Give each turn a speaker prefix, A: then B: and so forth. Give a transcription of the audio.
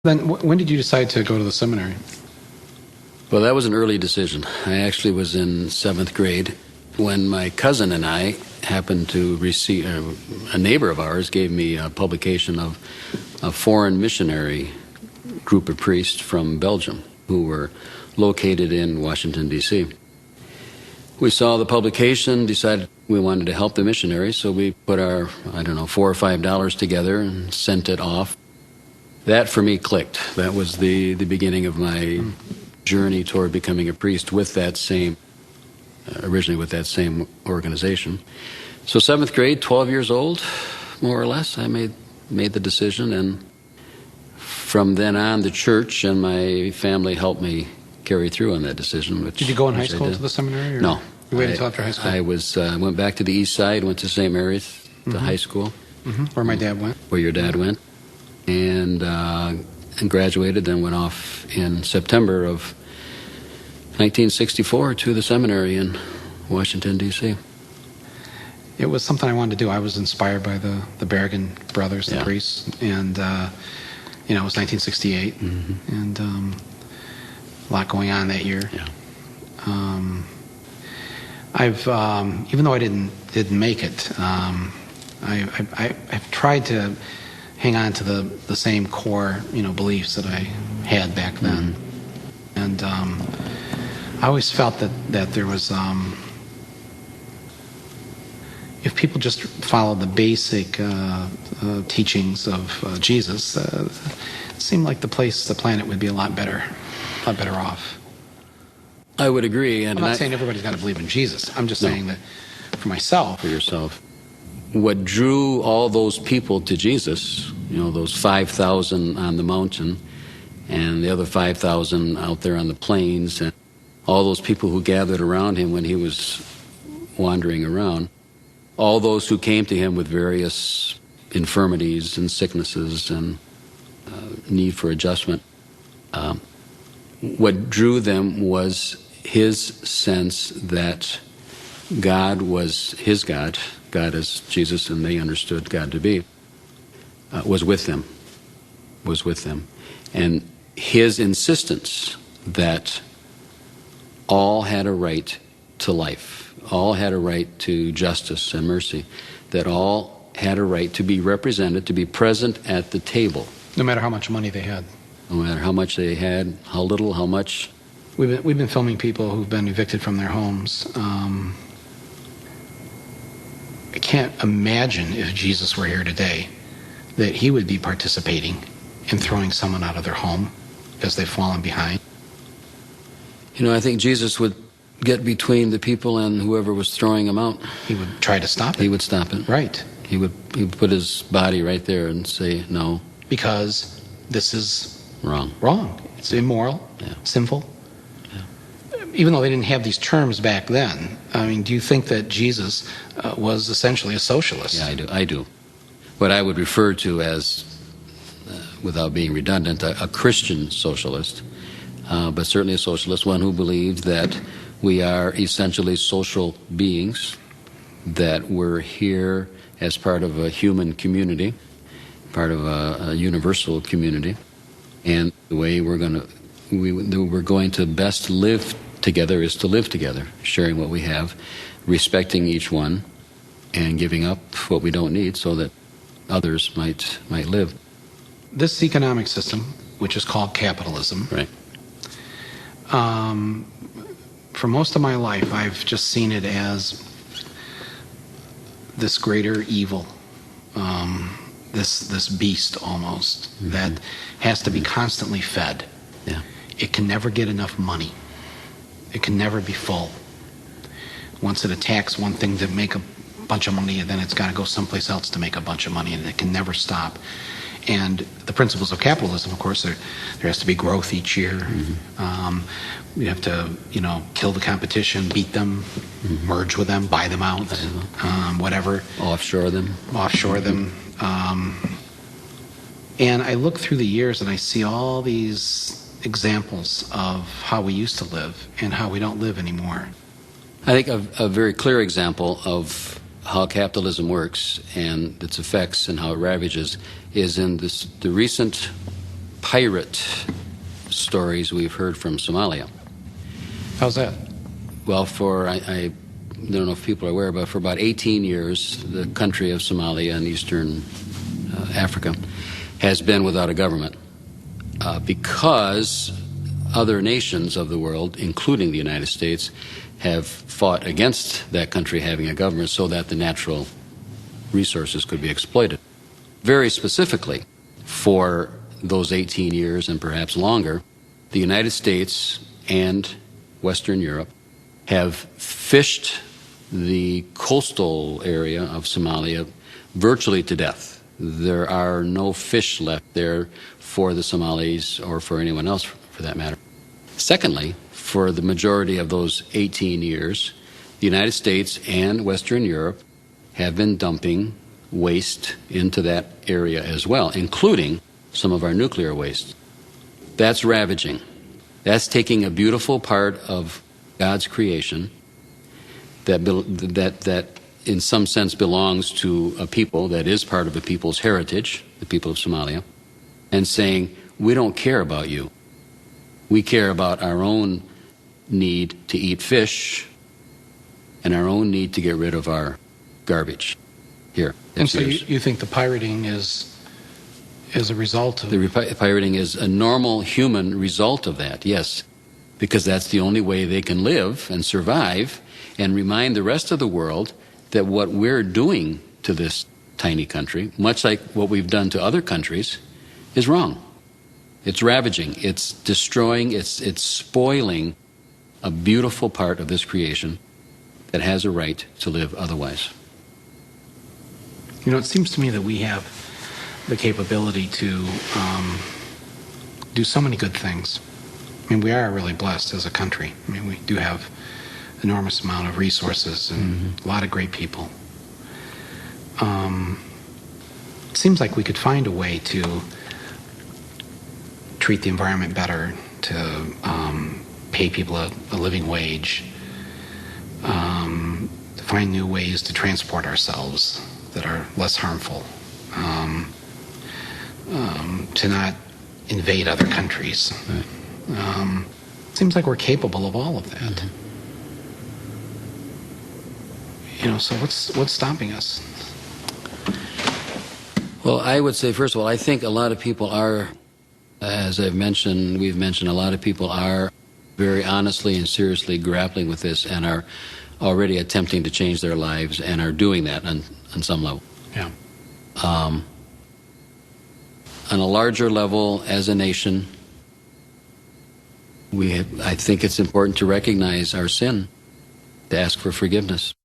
A: Then when did you decide to go to the seminary?
B: Well, that was an early decision. I actually was in 7th grade when my cousin and I happened to receive, a neighbor of ours gave me a publication of a foreign missionary group of priests from Belgium who were located in Washington, D.C. We saw the publication, decided we wanted to help the missionaries, so we put our, $4 or $5 together and sent it off. That, for me, clicked. That was the beginning of my journey toward becoming a priest with that same, originally with that same organization. So 7th grade, 12 years old, more or less, I made the decision, and from then on, the church and my family helped me carry through on that decision.
A: Did you go in high school to the seminary? Or
B: No.
A: You waited until after high school?
B: I went back to the east side, went to St. Mary's, to high school.
A: Where my dad went?
B: Where your dad went. And graduated, then went off in September of 1964 to the seminary in Washington, D.C.
A: It was something I wanted to do. I was inspired by the Berrigan brothers, the priests, and it was 1968, and a lot going on that year.
B: Yeah.
A: I've even though I didn't make it, I've tried to hang on to the same core beliefs that I had back then, and I always felt that there was if people just followed the basic teachings of Jesus, it seemed like the planet would be a lot better off.
B: I would agree. And
A: I'm not saying everybody's got to believe in Jesus. I'm just saying that for myself.
B: For yourself. What drew all those people to Jesus, those 5,000 on the mountain and the other 5,000 out there on the plains, and all those people who gathered around him when he was wandering around, all those who came to him with various infirmities and sicknesses and need for adjustment, what drew them was his sense that God was his God, God as Jesus and they understood God to be, was with them. And his insistence that all had a right to life, all had a right to justice and mercy, that all had a right to be represented, to be present at the table.
A: No matter how much money they had.
B: No matter how much they had, how little, how much.
A: We've been filming people who've been evicted from their homes. I can't imagine if Jesus were here today that he would be participating in throwing someone out of their home because they've fallen behind.
B: I think Jesus would get between the people and whoever was throwing them out.
A: He would try to stop it.
B: He would stop it.
A: Right.
B: He would put his body right there and say, no.
A: Because this is
B: wrong.
A: It's immoral, sinful.
B: Yeah.
A: Even though they didn't have these terms back then, do you think that Jesus was essentially a socialist?
B: Yeah, I do. What I would refer to as, without being redundant, a Christian socialist, but certainly a socialist, one who believed that we are essentially social beings, that we're here as part of a human community, part of a universal community, and the way we're going to best live together is to live together, sharing what we have, respecting each one, and giving up what we don't need so that others might live.
A: This economic system, which is called capitalism,
B: right?
A: For most of my life, I've just seen it as this greater evil, this beast almost, that has to be constantly fed.
B: Yeah.
A: It can never get enough money. It can never be full. Once it attacks one thing to make a bunch of money, then it's got to go someplace else to make a bunch of money, and it can never stop. And the principles of capitalism, of course, there has to be growth each year. We have to, kill the competition, beat them, merge with them, buy them out, whatever.
B: Offshore them.
A: And I look through the years and I see all these examples of how we used to live and how we don't live anymore.
B: I think a very clear example of how capitalism works and its effects and how it ravages is in the recent pirate stories we've heard from Somalia.
A: How's that?
B: Well, I don't know if people are aware, but for about 18 years, the country of Somalia in eastern Africa has been without a government because other nations of the world, including the United States, have fought against that country having a government so that the natural resources could be exploited. Very specifically, for those 18 years and perhaps longer, the United States and Western Europe have fished the coastal area of Somalia virtually to death. There are no fish left there for the Somalis or for anyone else for that matter. Secondly, for the majority of those 18 years, the United States and Western Europe have been dumping waste into that area as well, including some of our nuclear waste. That's ravaging. That's taking a beautiful part of God's creation that in some sense belongs to a people, that is part of a people's heritage, the people of Somalia, and saying, we don't care about you. We care about our own need to eat fish and our own need to get rid of our garbage. Here.
A: And so you think the pirating is a result of...
B: The pirating is a normal human result of that, yes. Because that's the only way they can live and survive and remind the rest of the world that what we're doing to this tiny country, much like what we've done to other countries, is wrong. It's ravaging. It's destroying. It's spoiling a beautiful part of this creation that has a right to live otherwise.
A: You know, it seems to me that we have the capability to do so many good things. I mean, we are really blessed as a country. I mean, we do have enormous amount of resources and a lot of great people. It seems like we could find a way to treat the environment better, to pay people a living wage, to find new ways to transport ourselves that are less harmful, to not invade other countries.
B: Right.
A: Seems like we're capable of all of that. You know, so what's stopping us?
B: Well, I would say, first of all, I think a lot of people are, as we've mentioned, a lot of people are very honestly and seriously grappling with this and are already attempting to change their lives and are doing that on some level.
A: Yeah.
B: On a larger level, as a nation, I think it's important to recognize our sin, to ask for forgiveness.